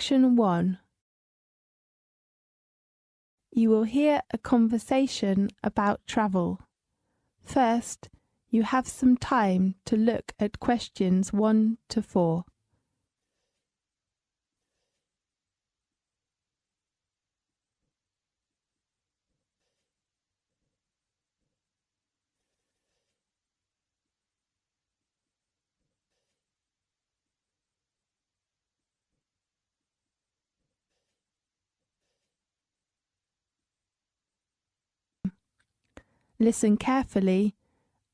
Section 1. You will hear a conversation about travel. First, you have some time to look at questions 1 to 4. Listen carefully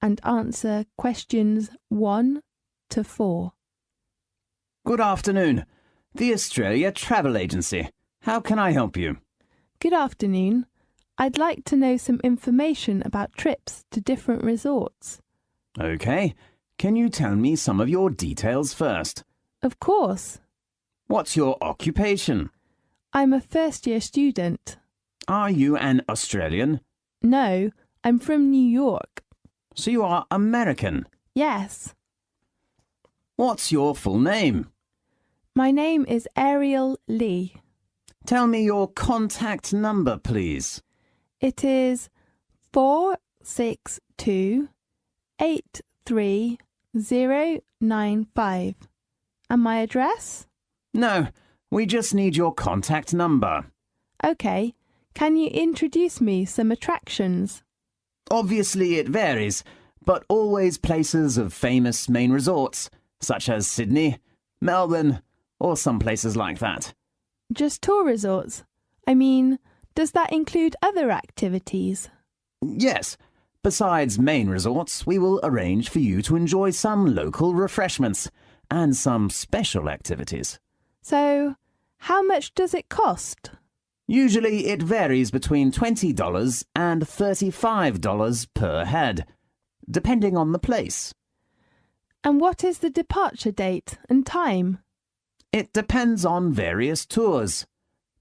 and answer questions 1 to 4. Good afternoon. The Australia Travel Agency. How can I help you? Good afternoon. I'd like to know some information about trips to different resorts. Okay. Can you tell me some of your details first? Of course. What's your occupation? I'm a first-year student. Are you an Australian? No, I'm from New York. So you are American? Yes. What's your full name? My name is Ariel Lee. Tell me your contact number, please. It is 462-83095. And my address? No, we just need your contact number. Okay. Can you introduce me some attractions? Obviously it varies, but always places of famous main resorts, such as Sydney, Melbourne, or some places like that. Just tour resorts? I mean, does that include other activities? Yes. Besides main resorts, we will arrange for you to enjoy some local refreshments and some special activities. So, how much does it cost? Usually it varies between $20 and $35 per head, depending on the place. And what is the departure date and time? It depends on various tours,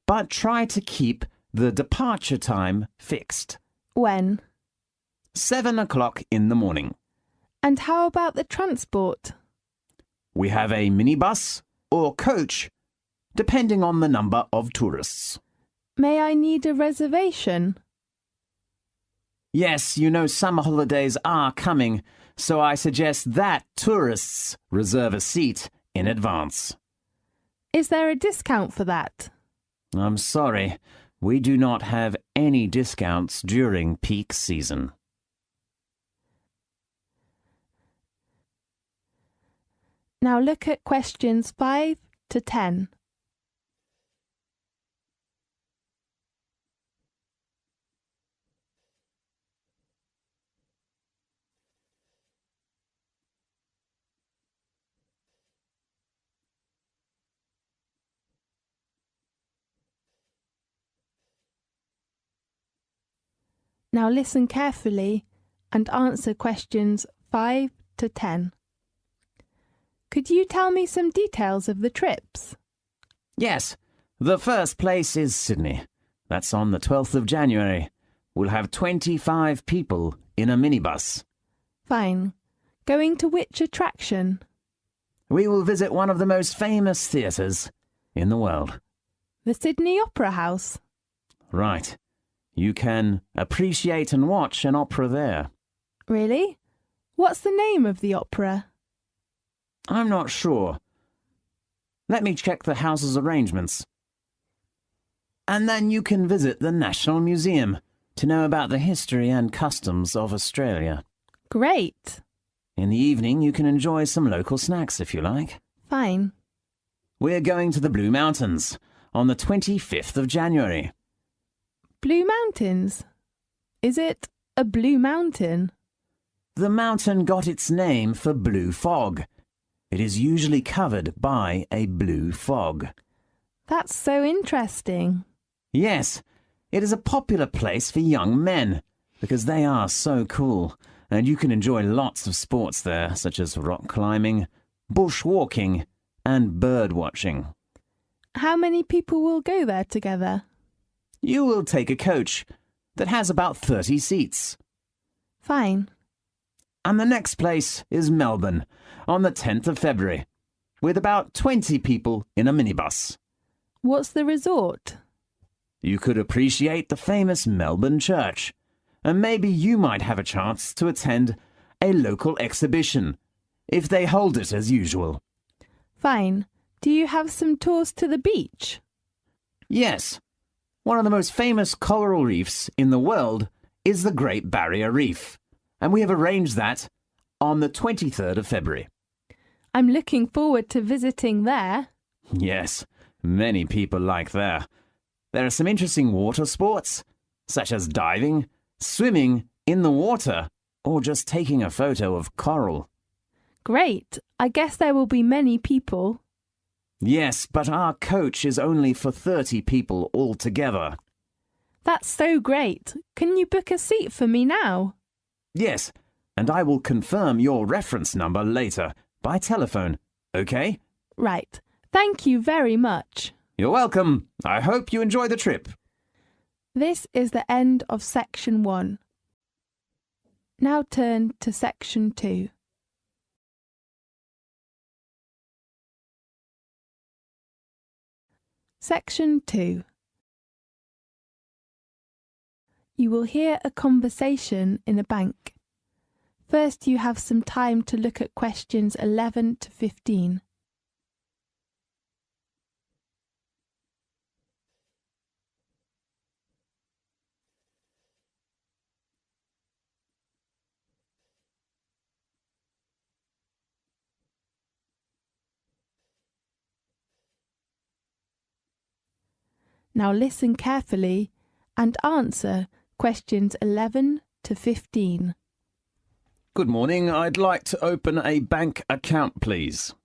but try to keep the departure time fixed. When? 7 o'clock in the morning. And how about the transport? We have a minibus or coach, depending on the number of tourists. May I need a reservation? Yes, you know summer holidays are coming, so I suggest that tourists reserve a seat in advance. Is there a discount for that? I'm sorry, we do not have any discounts during peak season. Now look at questions 5 to 10. Now listen carefully and answer questions 5 to 10. Could you tell me some details of the trips? Yes, the first place is Sydney. That's on the 12th of January. We'll have 25 people in a minibus. Fine. Going to which attraction? We will visit one of the most famous theatres in the world. The Sydney Opera House. Right. You can appreciate and watch an opera there. Really? What's the name of the opera? I'm not sure. Let me check the house's arrangements. And then you can visit the National Museum to know about the history and customs of Australia. Great. In the evening, you can enjoy some local snacks if you like. Fine. We're going to the Blue Mountains on the 25th of January. Blue Mountains? Is it a blue mountain? The mountain got its name for blue fog. It is usually covered by a blue fog. That's so interesting. Yes, it is a popular place for young men because they are so cool, and you can enjoy lots of sports there, such as rock climbing, bushwalking, and bird watching. How many people will go there together? You will take a coach that has about 30 seats. Fine. And the next place is Melbourne on the 10th of February, with about 20 people in a minibus. What's the resort? You could appreciate the famous Melbourne Church, and maybe you might have a chance to attend a local exhibition, if they hold it as usual. Fine. Do you have some tours to the beach? Yes. One of the most famous coral reefs in the world is the Great Barrier Reef, and we have arranged that on the 23rd of February. I'm looking forward to visiting there. Yes, many people like there. There are some interesting water sports, such as diving, swimming in the water, or just taking a photo of coral. Great. I guess there will be many people. Yes, but our coach is only for 30 people altogether. That's so great. Can you book a seat for me now? Yes, and I will confirm your reference number later by telephone, okay? Right. Thank you very much. You're welcome. I hope you enjoy the trip. This is the end of section 1. Now turn to section 2. Section 2. You will hear a conversation in a bank. First, you have some time to look at questions 11 to 15. Now listen carefully and answer questions 11 to 15. Good morning. I'd like to open a bank account, please.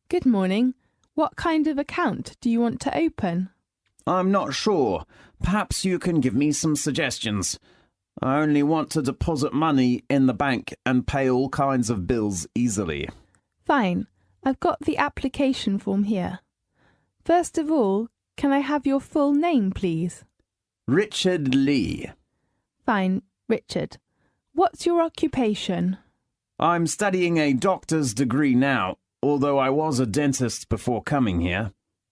Good morning. What kind of account do you want to open? I'm not sure. Perhaps you can give me some suggestions. I only want to deposit money in the bank and pay all kinds of bills easily. Fine. I've got the application form here. First of all, can I have your full name, please? Richard Lee. Fine, Richard. What's your occupation? I'm studying a doctor's degree now, although I was a dentist before coming here.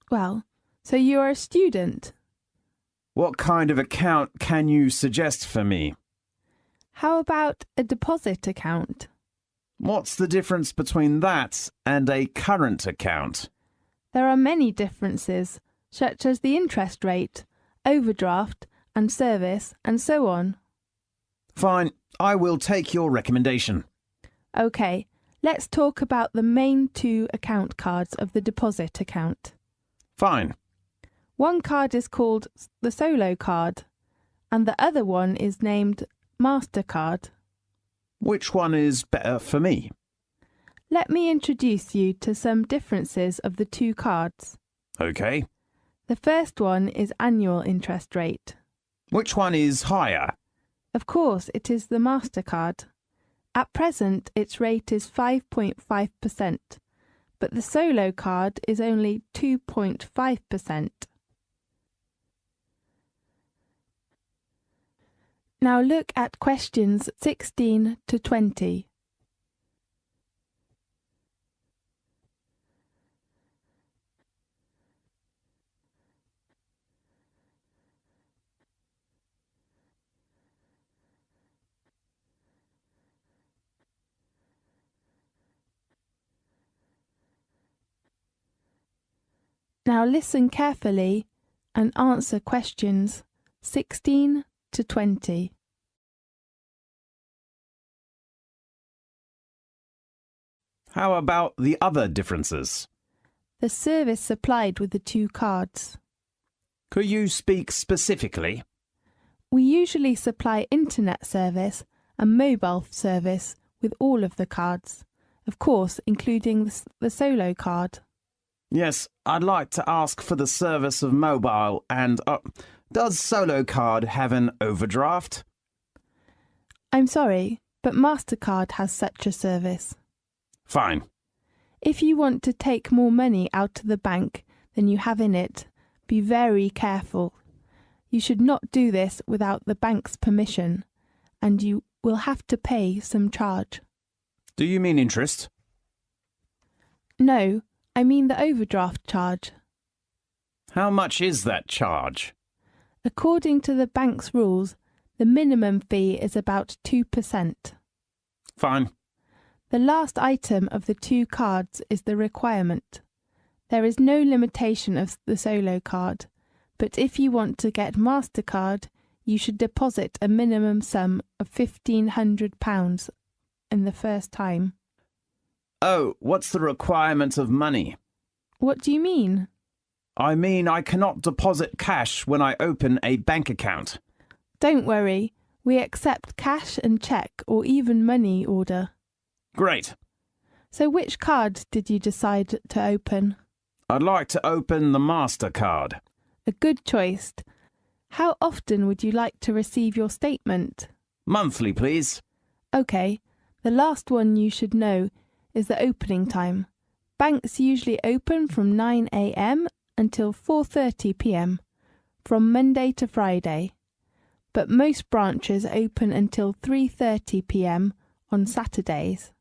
Well, so you are a student. What kind of account can you suggest for me? How about a deposit account? What's the difference between that and a current account? There are many differences, such as the interest rate, overdraft and service, and so on. Fine, I will take your recommendation. OK, let's talk about the main 2 account cards of the deposit account. Fine. One card is called the Solo card, and the other one is named MasterCard. Which one is better for me? Let me introduce you to some differences of the 2 cards. OK. The first one is annual interest rate. Which one is higher? Of course, it is the MasterCard. At present, its rate is 5.5%, but the Solo card is only 2.5%. Now look at questions 16 to 20. Now listen carefully and answer questions 16 to 20. How about the other differences? The service supplied with the 2 cards. Could you speak specifically? We usually supply internet service and mobile service with all of the cards, of course including the Solo card. Yes, I'd like to ask for the service of mobile and... does Solo card have an overdraft? I'm sorry, but MasterCard has such a service. Fine. If you want to take more money out of the bank than you have in it, be very careful. You should not do this without the bank's permission, and you will have to pay some charge. Do you mean interest? No, I mean the overdraft charge. How much is that charge? According to the bank's rules, the minimum fee is about 2%. Fine. The last item of the 2 cards is the requirement. There is no limitation of the solo card, but if you want to get MasterCard, you should deposit a minimum sum of £1,500 in the first time. Oh, what's the requirement of money? What do you mean? I mean, I cannot deposit cash when I open a bank account. Don't worry, we accept cash and cheque or even money order. Great. So which card did you decide to open? I'd like to open the MasterCard. A good choice. How often would you like to receive your statement? Monthly, please. OK, the last one you should know is the opening time. Banks usually open from 9 a.m. until 4:30 p.m. from Monday to Friday, but most branches open until 3:30 p.m. on Saturdays.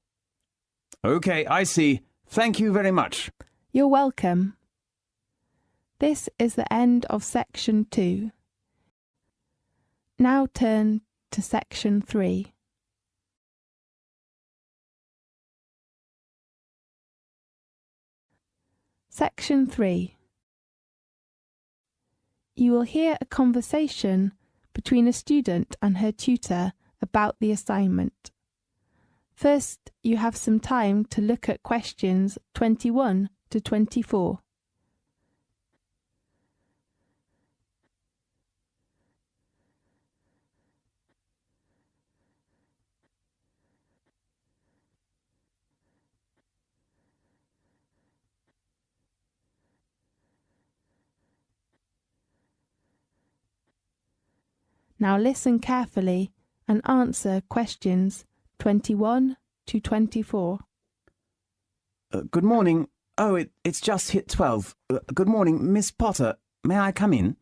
OK, I see. Thank you very much. You're welcome. This is the end of section 2. Now turn to section 3. Section 3. You will hear a conversation between a student and her tutor about the assignment. First, you have some time to look at questions 21 to 24. Now listen carefully and answer questions 21 to 24. Good morning. Oh, it's just hit 12. Good morning, Miss Potter. May I come in?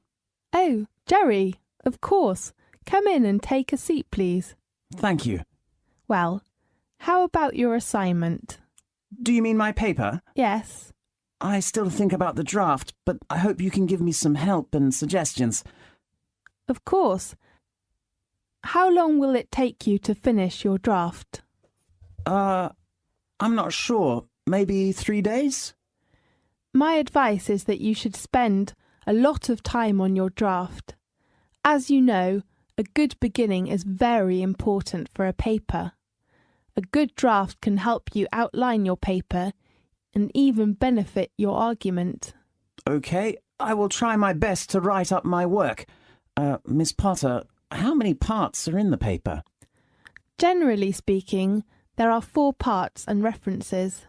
Oh, Jerry, of course. Come in and take a seat, please. Thank you. Well, how about your assignment? Do you mean my paper? Yes. I still think about the draft, but I hope you can give me some help and suggestions. Of course. How long will it take you to finish your draft? I'm not sure. Maybe 3 days? My advice is that you should spend a lot of time on your draft. As you know, a good beginning is very important for a paper. A good draft can help you outline your paper and even benefit your argument. OK, I will try my best to write up my work. Miss Potter, how many parts are in the paper? Generally speaking, there are 4 parts and references.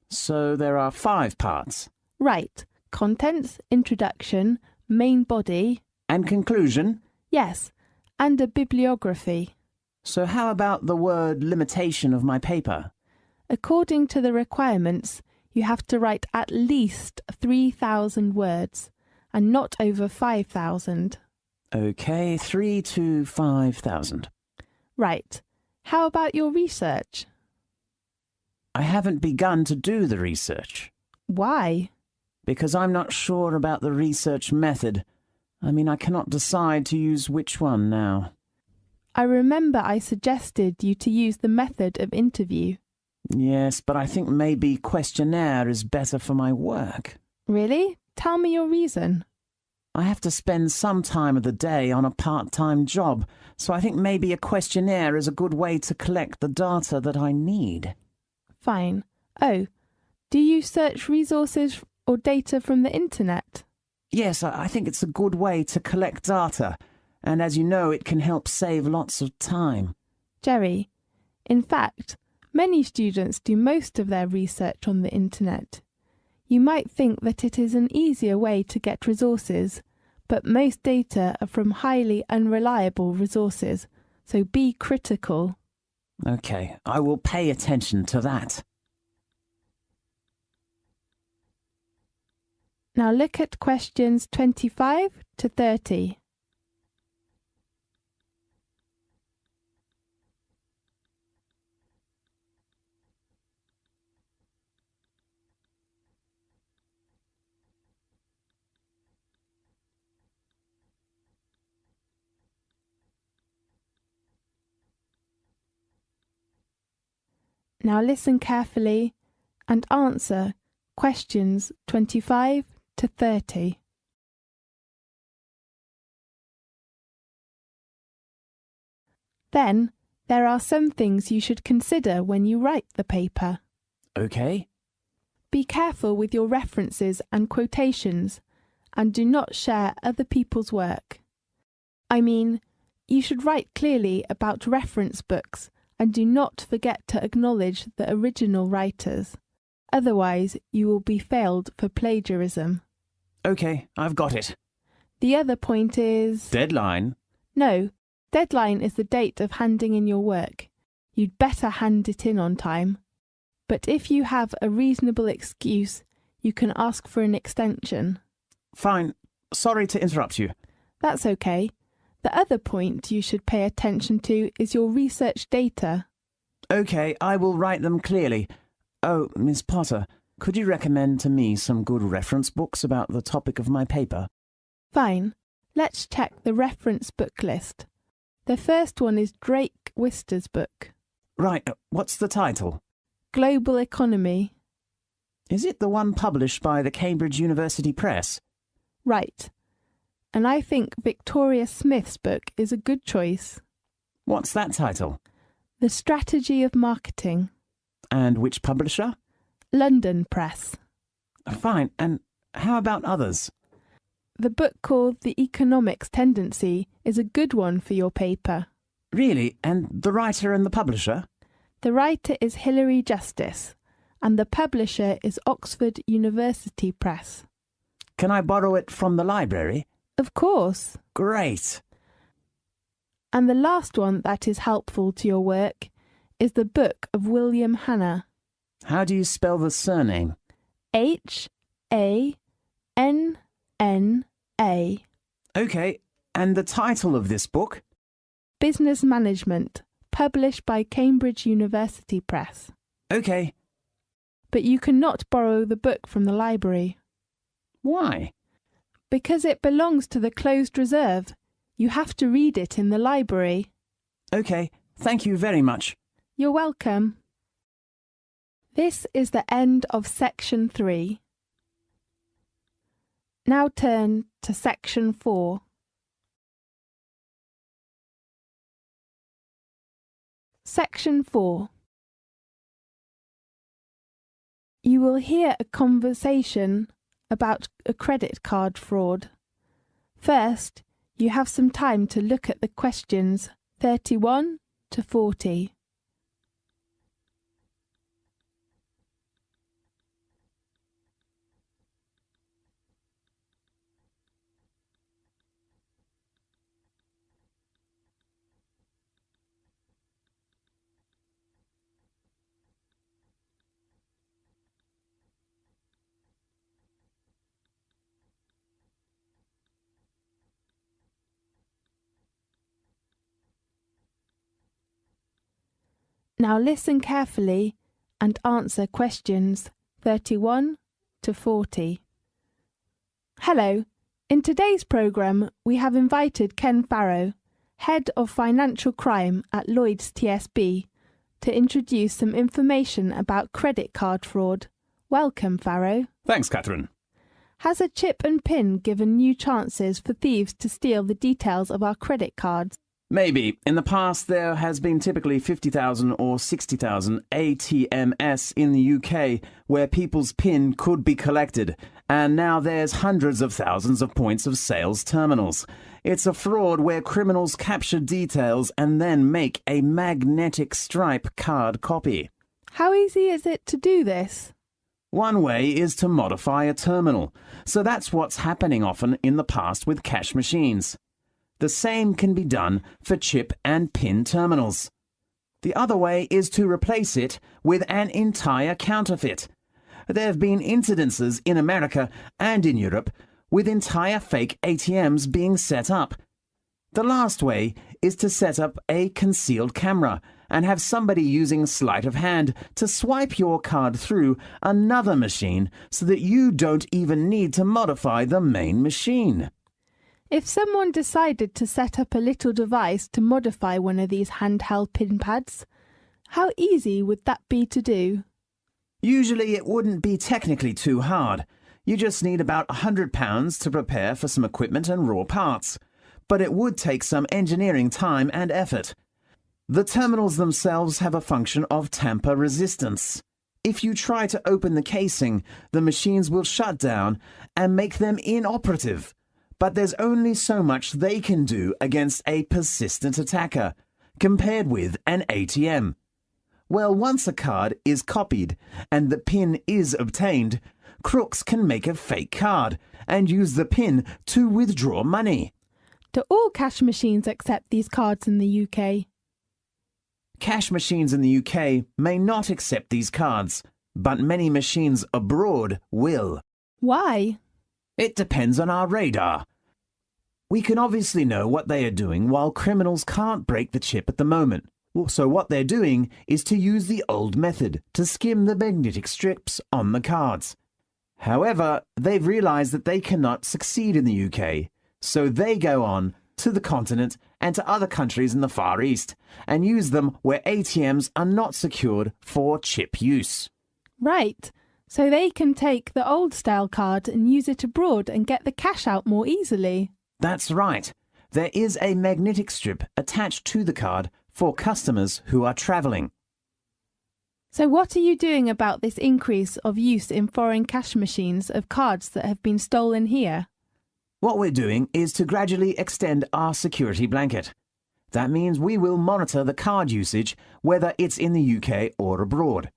So there are 5 parts. Right. Contents, introduction, main body. And conclusion? Yes, and a bibliography. So how about the word limitation of my paper? According to the requirements, you have to write at least 3,000 words and not over 5,000. OK, 3 to 5,000. Right. How about your research? I haven't begun to do the research. Why? Because I'm not sure about the research method. I cannot decide to use which one now. I remember I suggested you to use the method of interview. Yes, but I think maybe questionnaire is better for my work. Really? Tell me your reason. I have to spend some time of the day on a part-time job, so I think maybe a questionnaire is a good way to collect the data that I need. Fine. Oh, do you search resources or data from the internet? Yes, I think it's a good way to collect data, and as you know, it can help save lots of time. Jerry, in fact, many students do most of their research on the internet. You might think that it is an easier way to get resources, but most data are from highly unreliable resources, so be critical. OK, I will pay attention to that. Now look at questions 25 to 30. Now listen carefully and answer questions 25 to 30. Then, there are some things you should consider when you write the paper. Okay. Be careful with your references and quotations, and do not share other people's work. I mean, you should write clearly about reference books and do not forget to acknowledge the original writers. Otherwise, you will be failed for plagiarism. Okay, I've got it. The other point is... Deadline? No, deadline is the date of handing in your work. You'd better hand it in on time. But if you have a reasonable excuse, you can ask for an extension. Fine. Sorry to interrupt you. That's okay. The other point you should pay attention to is your research data. Okay, I will write them clearly. Oh, Miss Potter, could you recommend to me some good reference books about the topic of my paper? Fine. Let's check the reference book list. The first one is Drake Wister's book. Right, what's the title? Global Economy. Is it the one published by the Cambridge University Press? Right. And I think Victoria Smith's book is a good choice. What's that title? The Strategy of Marketing. And which publisher? London Press. Fine, and how about others? The book called The Economics Tendency is a good one for your paper. Really? And the writer and the publisher? The writer is Hilary Justice, and the publisher is Oxford University Press. Can I borrow it from the library? Of course. Great. And the last one that is helpful to your work is the book of William Hanna. How do you spell the surname? Hanna. Okay, and the title of this book? Business Management, published by Cambridge University Press. Okay. But you cannot borrow the book from the library. Why? Because it belongs to the closed reserve. You have to read it in the library. Okay, thank you very much. You're welcome. This is the end of Section 3. Now turn to Section 4. Section 4. You will hear a conversation about a credit card fraud. First, you have some time to look at the questions 31 to 40. Now listen carefully and answer questions 31 to 40. Hello. In today's programme, we have invited Ken Farrow, Head of Financial Crime at Lloyds TSB, to introduce some information about credit card fraud. Welcome, Farrow. Thanks, Catherine. Has a chip and PIN given new chances for thieves to steal the details of our credit cards? Maybe. In the past, there has been typically 50,000 or 60,000 ATMs in the UK where people's PIN could be collected, and now there's hundreds of thousands of points of sales terminals. It's a fraud where criminals capture details and then make a magnetic stripe card copy. How easy is it to do this? One way is to modify a terminal, so that's what's happening often in the past with cash machines. The same can be done for chip and PIN terminals. The other way is to replace it with an entire counterfeit. There have been incidences in America and in Europe with entire fake ATMs being set up. The last way is to set up a concealed camera and have somebody using sleight of hand to swipe your card through another machine so that you don't even need to modify the main machine. If someone decided to set up a little device to modify one of these handheld PIN pads, How easy would that be to do? Usually it wouldn't be technically too hard. You just need about £100 to prepare for some equipment and raw parts. But it would take some engineering time and effort. The terminals themselves have a function of tamper resistance. If you try to open the casing, the machines will shut down and make them inoperative. But there's only so much they can do against a persistent attacker, compared with an ATM. Well, once a card is copied and the PIN is obtained, crooks can make a fake card and use the PIN to withdraw money. Do all cash machines accept these cards in the UK? Cash machines in the UK may not accept these cards, but many machines abroad will. Why? It depends on our radar. We can obviously know what they are doing while criminals can't break the chip at the moment. So what they're doing is to use the old method to skim the magnetic strips on the cards. However, they've realized that they cannot succeed in the UK, so they go on to the continent and to other countries in the Far East and use them where ATMs are not secured for chip use. Right, so they can take the old style card and use it abroad and get the cash out more easily. That's right. There is a magnetic strip attached to the card for customers who are travelling. So what are you doing about this increase of use in foreign cash machines of cards that have been stolen here? What we're doing is to gradually extend our security blanket. That means we will monitor the card usage, whether it's in the UK or abroad.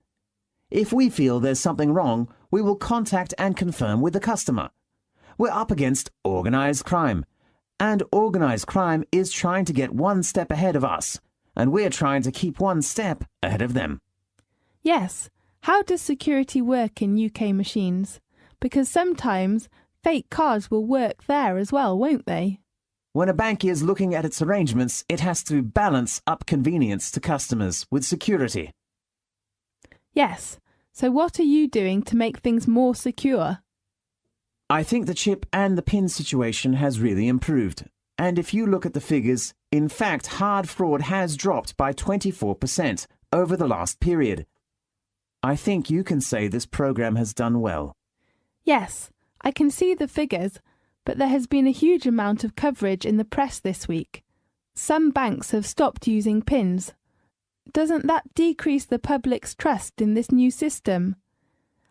If we feel there's something wrong, we will contact and confirm with the customer. We're up against organised crime, and organised crime is trying to get one step ahead of us, and we're trying to keep one step ahead of them. Yes. How does security work in UK machines? Because sometimes fake cards will work there as well, won't they? When a bank is looking at its arrangements, it has to balance up convenience to customers with security. Yes. So what are you doing to make things more secure? I think the chip and the PIN situation has really improved. And if you look at the figures, in fact, hard fraud has dropped by 24% over the last period. I think you can say this program has done well. Yes, I can see the figures, but there has been a huge amount of coverage in the press this week. Some banks have stopped using PINs. Doesn't that decrease the public's trust in this new system?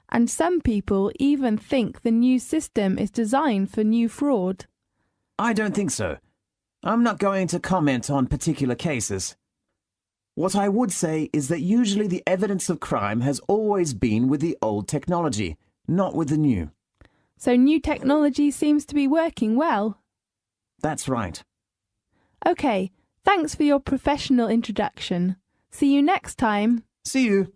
And some people even think the new system is designed for new fraud. I don't think so. I'm not going to comment on particular cases. What I would say is that usually the evidence of crime has always been with the old technology, not with the new. So new technology seems to be working well. That's right. OK, thanks for your professional introduction. See you next time. See you.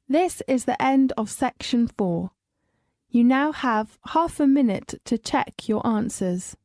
This is the end of section 4. You now have half a minute to check your answers.